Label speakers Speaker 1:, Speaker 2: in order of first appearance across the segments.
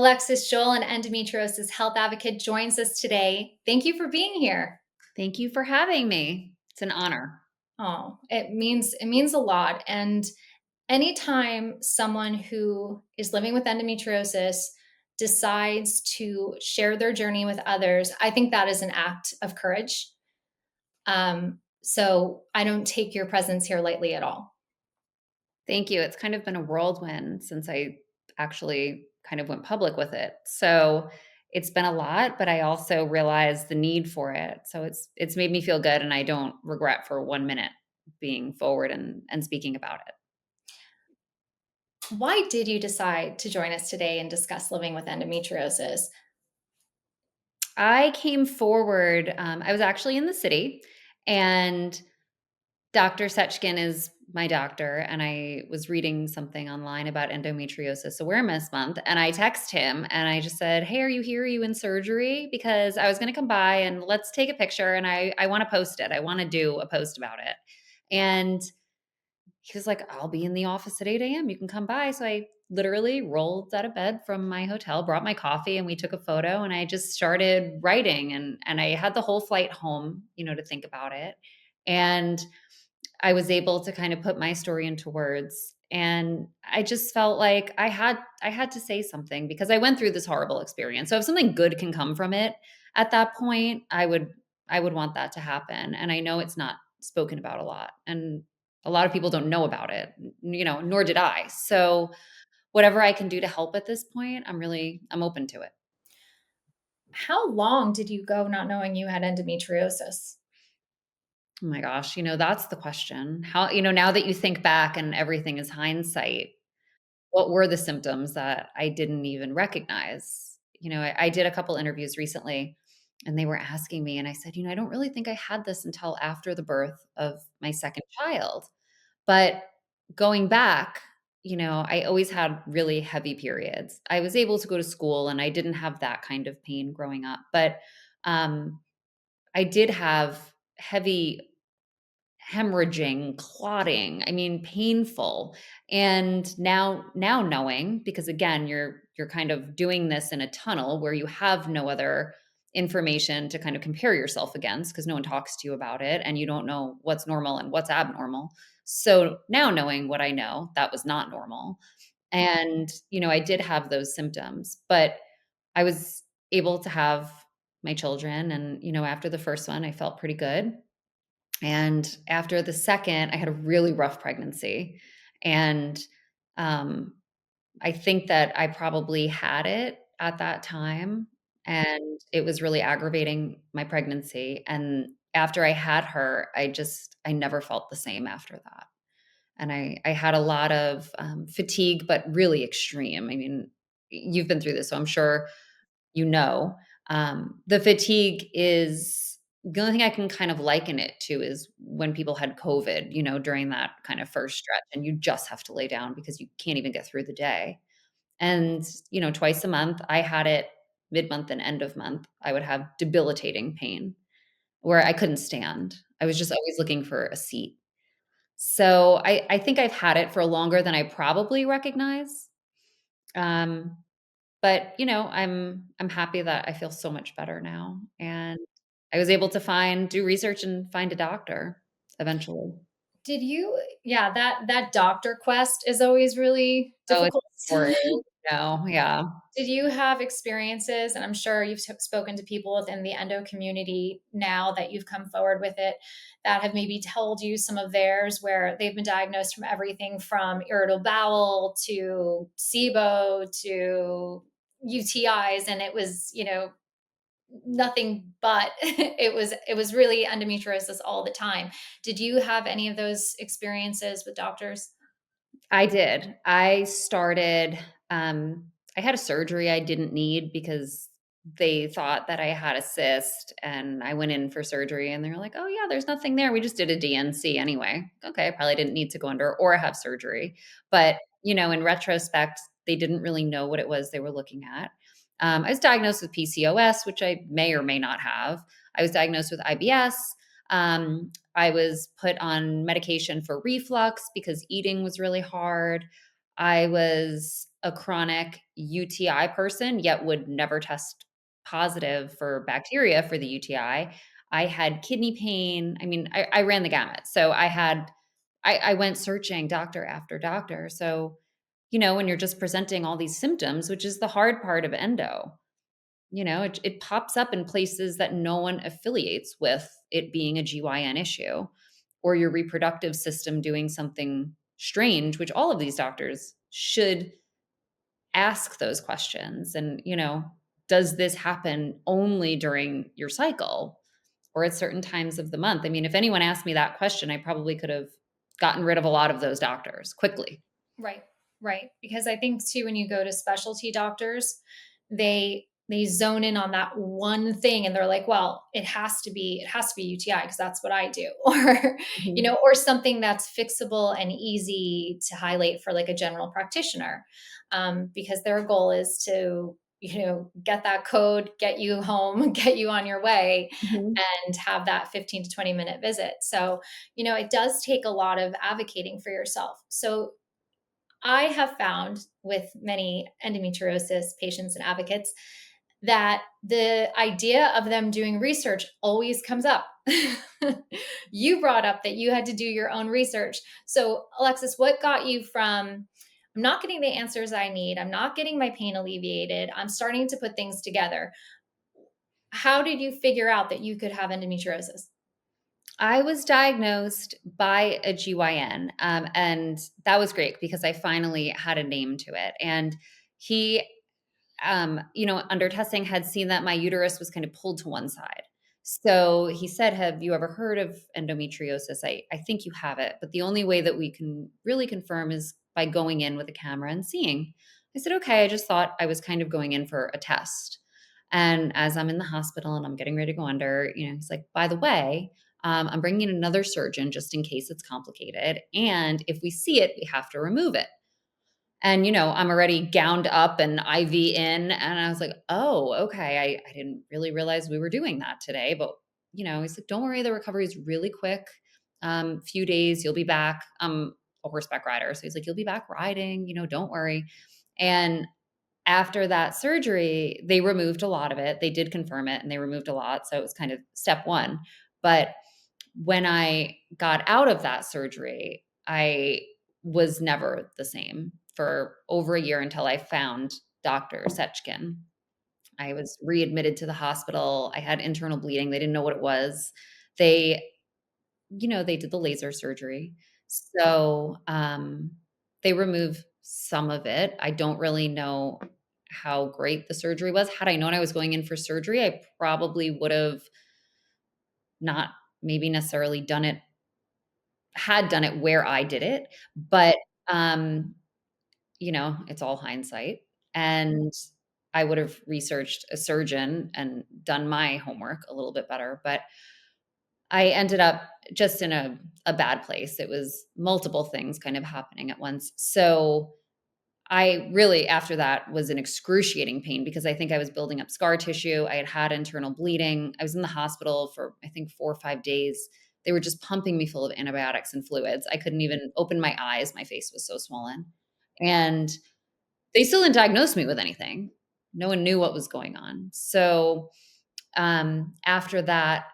Speaker 1: Alexis Joel, an endometriosis health advocate, joins us today. Thank you for being here.
Speaker 2: Thank you for having me. It's an honor.
Speaker 1: Oh, it means a lot. And anytime someone who is living with endometriosis decides to share their journey with others, I think that is an act of courage. So I don't take your presence here lightly at all.
Speaker 2: Thank you. It's kind of been a whirlwind since I actually kind of went public with it. So it's been a lot, but I also realized the need for it. So it's made me feel good and I don't regret for 1 minute being forward and speaking about it.
Speaker 1: Why did you decide to join us today and discuss living with endometriosis?
Speaker 2: I came forward, I was actually in the city and Dr. Setchkin is my doctor, and I was reading something online about Endometriosis Awareness Month, and I text him and I just said, "Hey, are you here? Are you in surgery?" Because I was going to come by and let's take a picture, and I want to post it. I want to do a post about it. And he was like, "I'll be in the office at 8 a.m. You can come by." So I literally rolled out of bed from my hotel, brought my coffee, and we took a photo. And I just started writing, and I had the whole flight home, to think about it. And I was able to kind of put my story into words, and I just felt like I had to say something because I went through this horrible experience. So if something good can come from it at that point, I would want that to happen. And I know it's not spoken about a lot, and a lot of people don't know about it, nor did I. So whatever I can do to help at this point, I'm open to it.
Speaker 1: How long did you go not knowing you had endometriosis?
Speaker 2: Oh my gosh, that's the question. How, now that you think back and everything is hindsight, what were the symptoms that I didn't even recognize? I did a couple interviews recently and they were asking me, and I said, I don't really think I had this until after the birth of my second child. But going back, I always had really heavy periods. I was able to go to school and I didn't have that kind of pain growing up. But um, I did have heavy hemorrhaging, clotting, I mean, painful. And now knowing, because again, you're kind of doing this in a tunnel where you have no other information to kind of compare yourself against because no one talks to you about it and you don't know what's normal and what's abnormal. So now knowing what I know, that was not normal. And, I did have those symptoms, but I was able to have my children. And, after the first one, I felt pretty good. And after the second, I had a really rough pregnancy. And um, I think that I probably had it at that time. And it was really aggravating my pregnancy. And after I had her, I never felt the same after that. And I had a lot of fatigue, but really extreme. I mean, you've been through this, so I'm sure you know, the fatigue is the only thing I can kind of liken it to is when people had COVID, during that kind of first stretch, and you just have to lay down because you can't even get through the day. And, twice a month, I had it mid-month and end of month. I would have debilitating pain where I couldn't stand. I was just always looking for a seat. So I think I've had it for longer than I probably recognize. Um, but, I'm happy that I feel so much better now, and I was able to do research and find a doctor eventually.
Speaker 1: Did you Yeah, that doctor quest is always really
Speaker 2: Oh, it's
Speaker 1: difficult.
Speaker 2: horrid. Yeah.
Speaker 1: Did you have experiences, and I'm sure you've spoken to people within the endo community now that you've come forward with it, that have maybe told you some of theirs where they've been diagnosed from everything from irritable bowel to SIBO to UTIs, and it was, nothing but it was really endometriosis all the time. Did you have any of those experiences with doctors?
Speaker 2: I did. I had a surgery I didn't need because they thought that I had a cyst, and I went in for surgery and they were like, "Oh yeah, there's nothing there. We just did a DNC anyway." Okay, I probably didn't need to go under or have surgery. But, in retrospect, they didn't really know what it was they were looking at. I was diagnosed with PCOS, which I may or may not have. I was diagnosed with IBS. I was put on medication for reflux because eating was really hard. I was a chronic UTI person, yet would never test positive for bacteria for the UTI. I had kidney pain. I mean, I ran the gamut. So I went searching doctor after doctor. So, when you're just presenting all these symptoms, which is the hard part of endo, it pops up in places that no one affiliates with it being a GYN issue or your reproductive system doing something strange, which all of these doctors should ask those questions. And, does this happen only during your cycle or at certain times of the month? I mean, if anyone asked me that question, I probably could have gotten rid of a lot of those doctors quickly.
Speaker 1: Right. Right. Because I think too, when you go to specialty doctors, they zone in on that one thing and they're like, well, it has to be UTI because that's what I do. Or,
Speaker 2: Mhm.
Speaker 1: or something that's fixable and easy to highlight for like a general practitioner. Because their goal is to, get that code, get you home, get you on your way,
Speaker 2: Mhm.
Speaker 1: and have that 15 to 20-minute visit. So, it does take a lot of advocating for yourself. So I have found with many endometriosis patients and advocates that the idea of them doing research always comes up. You brought up that you had to do your own research. So, Alexis, what got you from I'm not getting the answers I need, I'm not getting my pain alleviated, I'm starting to put things together? How did you figure out that you could have endometriosis?
Speaker 2: I was diagnosed by a GYN, and that was great because I finally had a name to it. And he, under testing, had seen that my uterus was kind of pulled to one side. So he said, "Have you ever heard of endometriosis? I think you have it, but the only way that we can really confirm is by going in with a camera and seeing." I said, "Okay." I just thought I was kind of going in for a test. And as I'm in the hospital and I'm getting ready to go under, he's like, "By the way, I'm bringing in another surgeon just in case it's complicated. And if we see it, we have to remove it." And, I'm already gowned up and IV in. And I was like, "Oh, okay. I didn't really realize we were doing that today." But, he's like, "Don't worry. The recovery is really quick. Few days, you'll be back." I'm a horseback rider. So he's like, "You'll be back riding, don't worry." And after that surgery, they removed a lot of it. They did confirm it and they removed a lot. So it was kind of step one. But when I got out of that surgery, I was never the same for over a year until I found Dr. Setchkin. I was readmitted to the hospital. I had internal bleeding. They didn't know what it was. They, they did the laser surgery. So they removed some of it. I don't really know how great the surgery was. Had I known I was going in for surgery, I probably would have not maybe necessarily done it where I did it, but, um, it's all hindsight, and I would have researched a surgeon and done my homework a little bit better, but I ended up just in a bad place. It was multiple things kind of happening at once. So I really, after that, was in excruciating pain because I think I was building up scar tissue. I had had internal bleeding. I was in the hospital for, I think, 4 or 5 days. They were just pumping me full of antibiotics and fluids. I couldn't even open my eyes. My face was so swollen. And they still didn't diagnose me with anything. No one knew what was going on. So after that,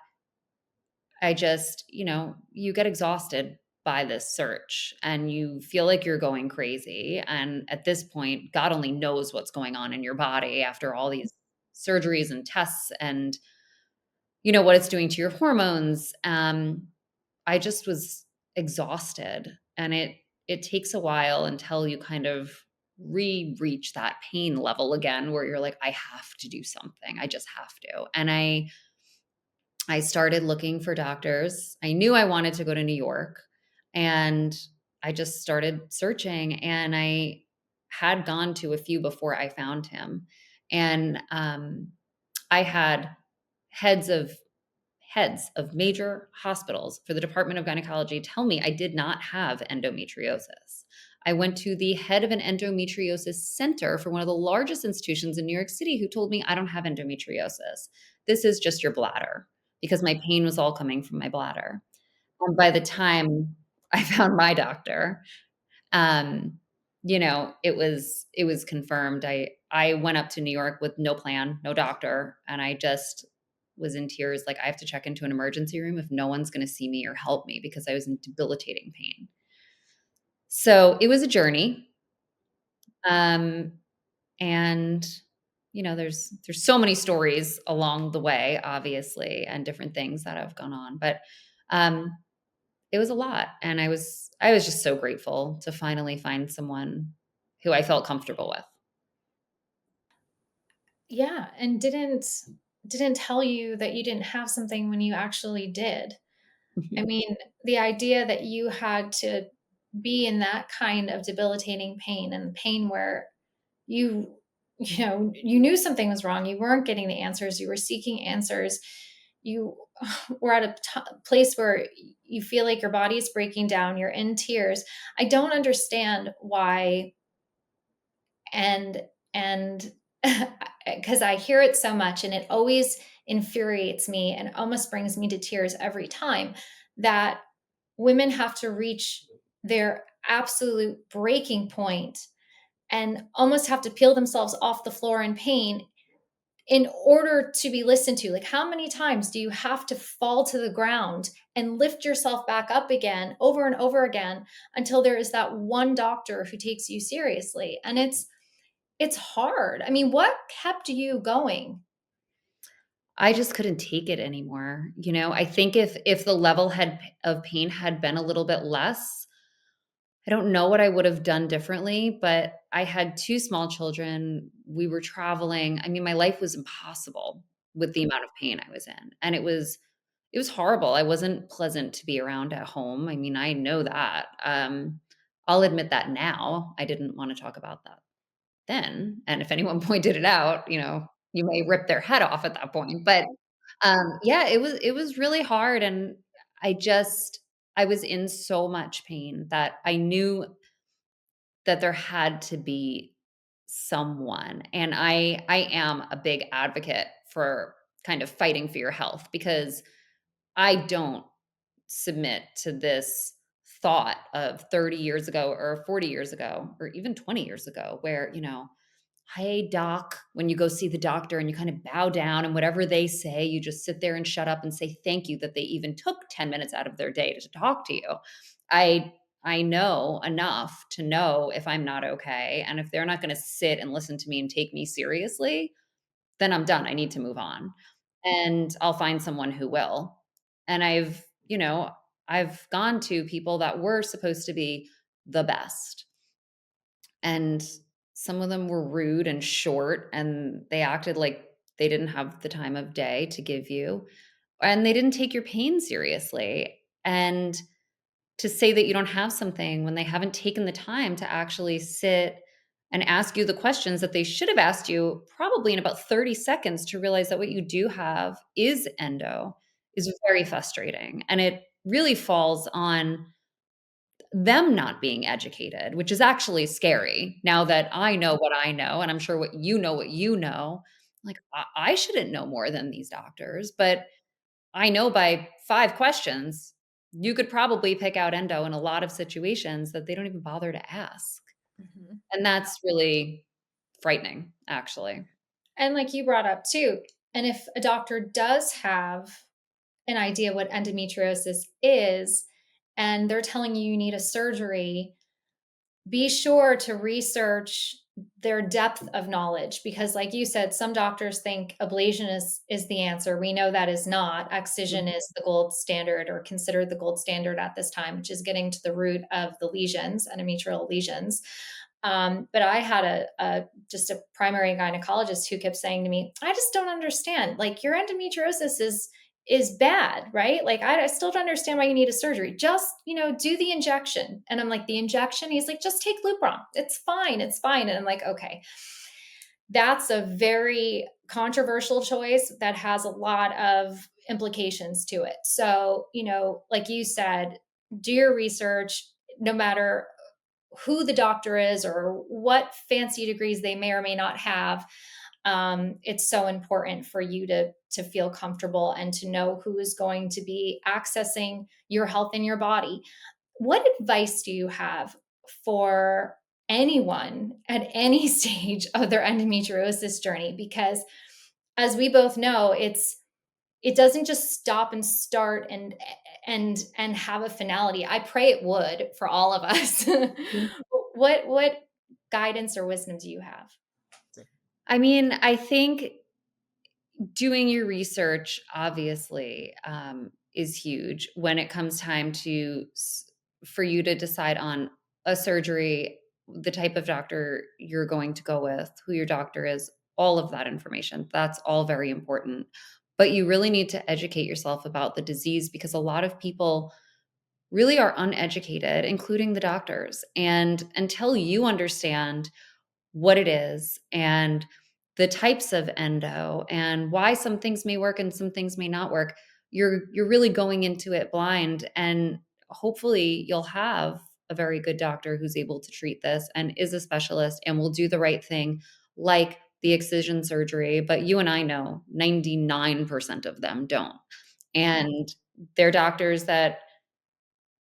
Speaker 2: I just, you get exhausted by this search and you feel like you're going crazy. And at this point, God only knows what's going on in your body after all these surgeries and tests and, what it's doing to your hormones. I just was exhausted and it takes a while until you kind of reach that pain level again where you're like, I have to do something. I just have to. And I started looking for doctors. I knew I wanted to go to New York, and I just started searching, and I had gone to a few before I found him. And I had heads of heads of major hospitals for the Department of Gynecology tell me I did not have endometriosis. I went to the head of an endometriosis center for one of the largest institutions in New York City who told me I don't have endometriosis. This is just your bladder because my pain was all coming from my bladder. And by the time I found my doctor, um, it was confirmed. I went up to New York with no plan, no doctor, and I just was in tears, like, I have to check into an emergency room if no one's gonna see me or help me because I was in debilitating pain. So, it was a journey, um, and, there's so many stories along the way, obviously, and different things that have gone on, but, um, it was a lot, and I was just so grateful to finally find someone who I felt comfortable with.
Speaker 1: Yeah, and didn't tell you that you didn't have something when you actually did. I
Speaker 2: Mhm.
Speaker 1: mean, the idea that you had to be in that kind of debilitating pain, and pain where you you knew something was wrong, you weren't getting the answers, you were seeking answers, you were at a place where you feel like your body is breaking down, you're in tears. I don't understand why. And because I hear it so much, and it always infuriates me and almost brings me to tears every time, that women have to reach their absolute breaking point and almost have to peel themselves off the floor in pain in order to be listened to. Like, how many times do you have to fall to the ground and lift yourself back up again over and over again until there is that one doctor who takes you seriously? And it's hard. I mean, what kept you going?
Speaker 2: I just couldn't take it anymore, I think if the level had of pain had been a little bit less, I don't know what I would have done differently, but I had 2 small children, we were traveling, I mean, my life was impossible with the amount of pain I was in, and it was horrible, I wasn't pleasant to be around at home, I mean, I know that, I'll admit that now, I didn't wanna talk about that then, and if anyone pointed it out, you may rip their head off at that point, but, yeah, it was really hard, and I just I was in so much pain that I knew that there had to be someone, and I am a big advocate for kind of fighting for your health because I don't submit to this thought of 30 years ago or 40 years ago or even 20 years ago where, "Hey, doc," when you go see the doctor and you kind of bow down and whatever they say, you just sit there and shut up and say thank you that they even took 10 minutes out of their day to talk to you. I I know enough to know if I'm not okay, and if they're not gonna sit and listen to me and take me seriously, then I'm done, I need to move on, and I'll find someone who will. And I've gone to people that were supposed to be the best, and some of them were rude and short, and they acted like they didn't have the time of day to give you, and they didn't take your pain seriously, and to say that you don't have something when they haven't taken the time to actually sit and ask you the questions that they should have asked you probably in about 30 seconds to realize that what you do have is endo is very frustrating, and it really falls on them not being educated, which is actually scary now that I know what I know, and I'm sure what you know. Like, I shouldn't know more than these doctors, but I know by 5 questions, you could probably pick out endo in a lot of situations that they don't even bother to ask,
Speaker 1: Mhm.
Speaker 2: and that's really frightening, actually.
Speaker 1: And like you brought up too, and if a doctor does have an idea what endometriosis is, and they're telling you you need a surgery, be sure to research their depth of knowledge, because like you said, some doctors think ablation is the answer. We know that is not. Excision
Speaker 2: Mhm.
Speaker 1: is the gold standard, or considered the gold standard at this time, which is getting to the root of the lesions, endometrial lesions. But I had a just a primary gynecologist who kept saying to me, I just don't understand, like, your endometriosis is bad, right? Like, I still don't understand why you need a surgery. Just, do the injection. And I'm like, the injection? He's like, just take Lupron. It's fine. It's fine. And I'm like, okay, that's a very controversial choice that has a lot of implications to it. So, like you said, do your research, no matter who the doctor is or what fancy degrees they may or may not have. It's so important for you to feel comfortable and to know who is going to be accessing your health in your body. What advice do you have for anyone at any stage of their endometriosis journey, because as we both know, it doesn't just stop and start and have a finality. I pray it would for all of us. What guidance or wisdom do you have?
Speaker 2: I mean, I think doing your research obviously is huge when it comes time for you to decide on a surgery, the type of doctor you're going to go with, who your doctor is, all of that information. That's all very important. But you really need to educate yourself about the disease because a lot of people really are uneducated, including the doctors. And until you understand what it is and the types of endo and why some things may work and some things may not work, you're really going into it blind, and hopefully you'll have a very good doctor who's able to treat this and is a specialist and will do the right thing, like the excision surgery. But you and I know 99% of them don't. And they're doctors that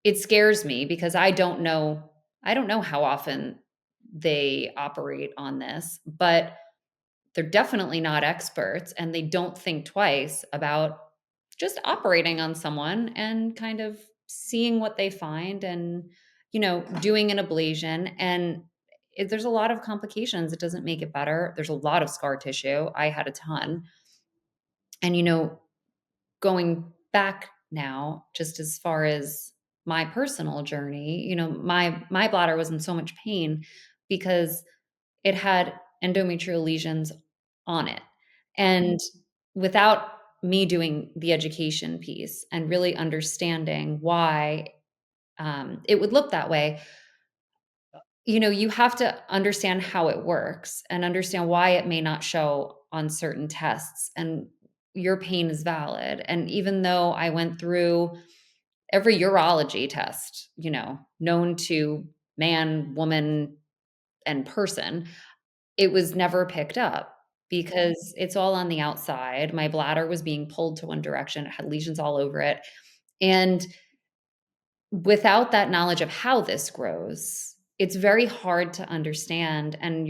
Speaker 2: it scares me because I don't know how often they operate on this, but they're definitely not experts, and they don't think twice about just operating on someone and kind of seeing what they find and, doing an ablation. And there's a lot of complications. It doesn't make it better. There's a lot of scar tissue. I had a ton. And, going back now, just as far as my personal journey, my bladder was in so much pain because it had endometrial lesions on it. And without me doing the education piece and really understanding why it would look that way, you have to understand how it works and understand why it may not show on certain tests. And your pain is valid. And even though I went through every urology test, known to man, woman, and person, it was never picked up because it's all on the outside. My bladder was being pulled to one direction. It had lesions all over it. And without that knowledge of how this grows, it's very hard to understand. And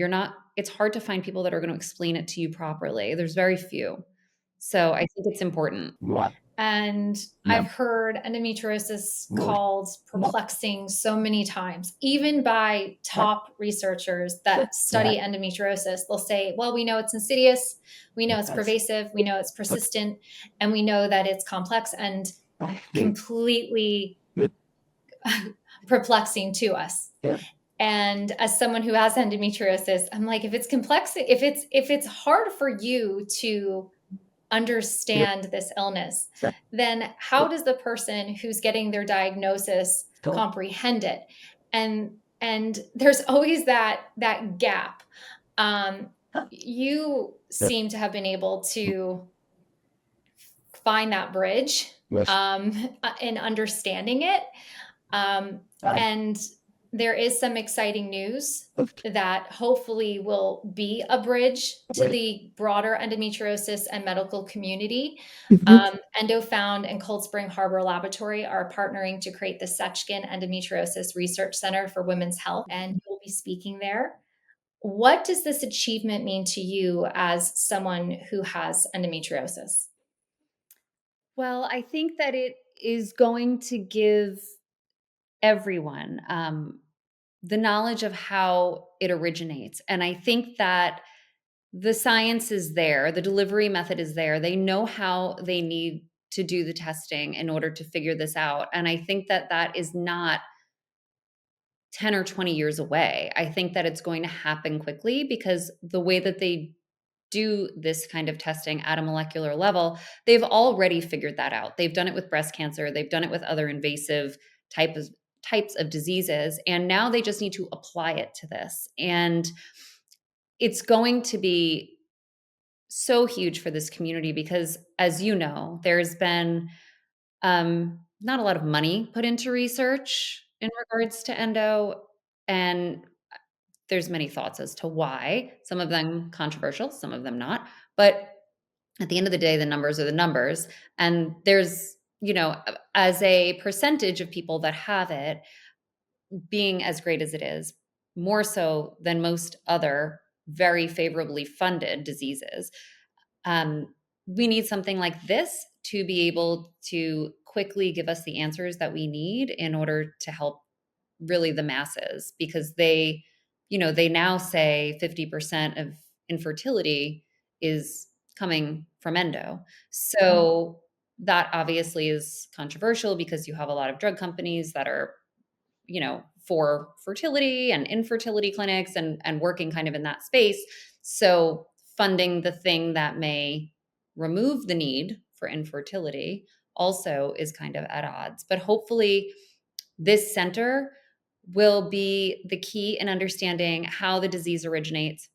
Speaker 2: it's hard to find people that are going to explain it to you properly. There's very few. So I think it's important.
Speaker 1: And I've heard endometriosis called perplexing so many times, even by top researchers that study endometriosis. They'll say, well, we know it's insidious, we know it's pervasive, we know it's persistent, and we know that it's complex and completely perplexing to us. And as someone who has endometriosis, I'm like, if it's complex, if it's hard for you to understand this illness, then how does the person who's getting their diagnosis comprehend it? And there's always that gap. You seem to have been able to find that bridge in understanding it. And there is some exciting news that hopefully will be a bridge to the broader endometriosis and medical community. EndoFound and Cold Spring Harbor Laboratory are partnering to create the Sechkin Endometriosis Research Center for Women's Health, and you'll be speaking there. What does this achievement mean to you as someone who has endometriosis?
Speaker 2: Well, I think that it is going to give everyone the knowledge of how it originates. And I think that the science is there, the delivery method is there. They know how they need to do the testing in order to figure this out. And I think that that is not 10 or 20 years away. I think that it's going to happen quickly because the way that they do this kind of testing at a molecular level, they've already figured that out. They've done it with breast cancer, they've done it with other invasive types of diseases, and now they just need to apply it to this. And it's going to be so huge for this community because, as you know, there's been not a lot of money put into research in regards to endo, and there's many thoughts as to why. Some of them controversial, some of them not. But at the end of the day, the numbers are the numbers, and there's as a percentage of people that have it being as great as it is, more so than most other very favorably funded diseases. Um, we need something like this to be able to quickly give us the answers that we need in order to help really the masses, because they now say 50% of infertility is coming from endo.
Speaker 1: Mhm.
Speaker 2: So that obviously is controversial because you have a lot of drug companies that are for fertility and infertility clinics and working kind of in that space. So funding the thing that may remove the need for infertility also is kind of at odds. But hopefully this center will be the key in understanding how the disease originates,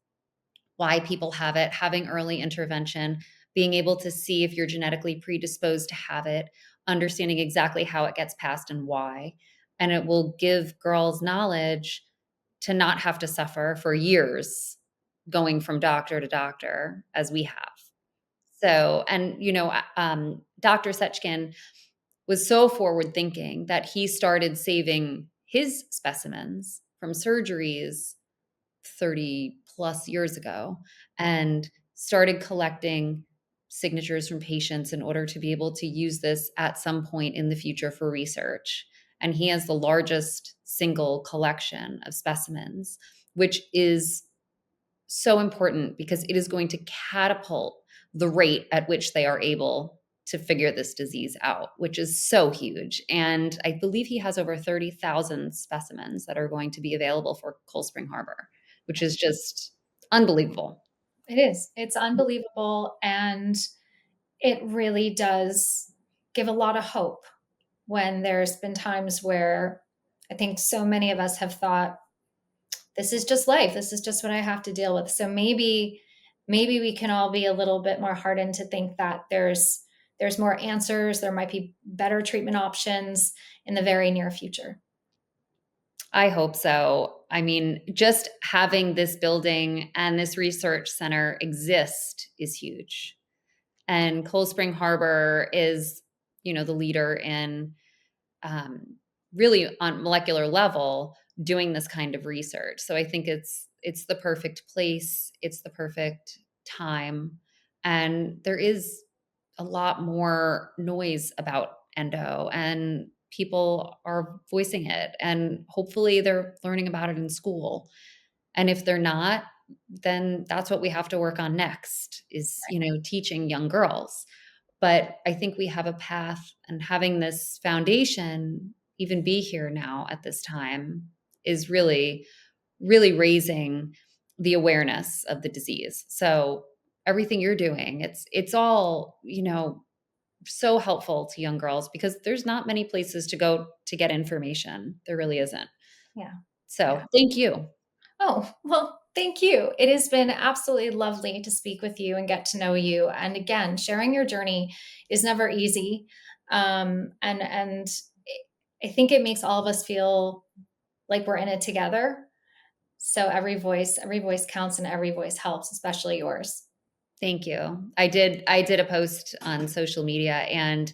Speaker 2: why people have it, having early intervention, being able to see if you're genetically predisposed to have it, understanding exactly how it gets passed and why. And it will give girls knowledge to not have to suffer for years going from doctor to doctor as we have. So, and Dr. Setchkin was so forward thinking that he started saving his specimens from surgeries 30 plus years ago and started collecting signatures from patients in order to be able to use this at some point in the future for research. And he has the largest single collection of specimens, which is so important because it is going to catapult the rate at which they are able to figure this disease out, which is so huge. And I believe he has over 30,000 specimens that are going to be available for Cold Spring Harbor, which is just unbelievable.
Speaker 1: It is. It's unbelievable, and it really does give a lot of hope when there's been times where I think so many of us have thought, this is just life. This is just what I have to deal with. So maybe we can all be a little bit more hardened to think that there's more answers, there might be better treatment options in the very near future.
Speaker 2: I hope so. I mean, just having this building and this research center exist is huge. And Cold Spring Harbor is, the leader in um, really on molecular level doing this kind of research. So I think it's the perfect place, it's the perfect time, and there is a lot more noise about endo, and people are voicing it, and hopefully they're learning about it in school. And if they're not, then that's what we have to work on next is, teaching young girls. But I think we have a path, and having this foundation even be here now at this time is really, really raising the awareness of the disease. So everything you're doing, it's all, so helpful to young girls because there's not many places to go to get information. There really isn't.
Speaker 1: Yeah.
Speaker 2: So
Speaker 1: Yeah.
Speaker 2: thank you.
Speaker 1: Oh, well, thank you. It has been absolutely lovely to speak with you and get to know you. And again, sharing your journey is never easy. And I think it makes all of us feel like we're in it together. So every voice counts and every voice helps, especially yours.
Speaker 2: Thank you. I did a post on social media, and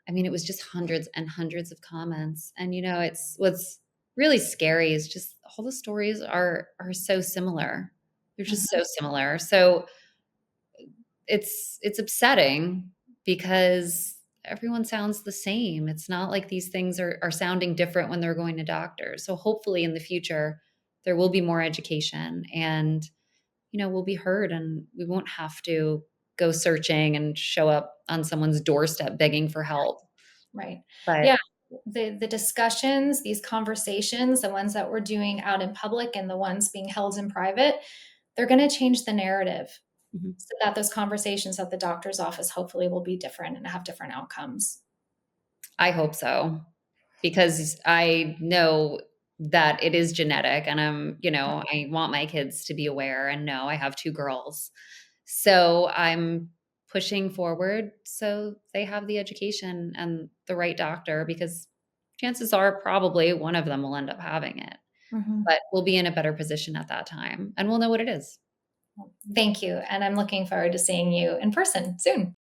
Speaker 2: I mean, it was just hundreds and hundreds of comments. And it's what's really scary is just all the stories are so similar. They're just
Speaker 1: Mhm.
Speaker 2: so similar. So it's upsetting because everyone sounds the same. It's not like these things are sounding different when they're going to doctors. So hopefully in the future there will be more education, and we'll be heard, and we won't have to go searching and show up on someone's doorstep begging for help.
Speaker 1: Right.
Speaker 2: But
Speaker 1: Yeah. The discussions, these conversations, the ones that we're doing out in public and the ones being held in private, they're going to change the narrative
Speaker 2: mhm,
Speaker 1: so that those conversations at the doctor's office hopefully will be different and have different outcomes.
Speaker 2: I hope so, because I know that it is genetic, and I want my kids to be aware and know I have 2 girls. So I'm pushing forward so they have the education and the right doctor, because chances are probably one of them will end up having it.
Speaker 1: Mhm.
Speaker 2: But we'll be in a better position at that time, and we'll know what it is.
Speaker 1: Thank you. And I'm looking forward to seeing you in person soon.